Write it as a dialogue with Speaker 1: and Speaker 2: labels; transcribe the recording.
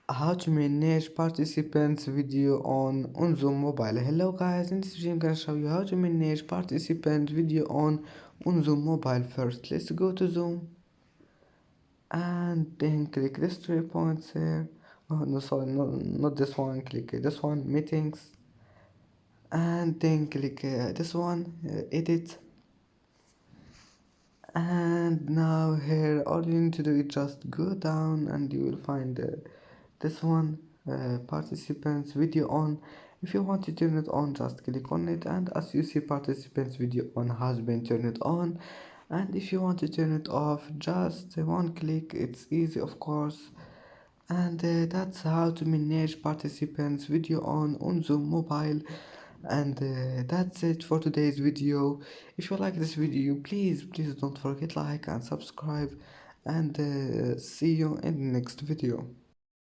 Speaker 1: How to manage participants video on Zoom mobile. Hello guys, in this video I'm gonna show you how to manage participant video on Zoom mobile. First let's go to Zoom and then click this 3 points here. Oh no, sorry, not this one. Click this one, meetings, and then click this one, edit. And now here all you need to do is just go down and you will find this one, participants video on. If you want to turn it on, just click on it, and as you see, participants video on has been turned on. And if you want to turn it off, just one click. It's easy, of course. And that's how to manage participants video on Zoom mobile. And that's it for today's video. If you like this video, please don't forget like and subscribe, and see you in the next video.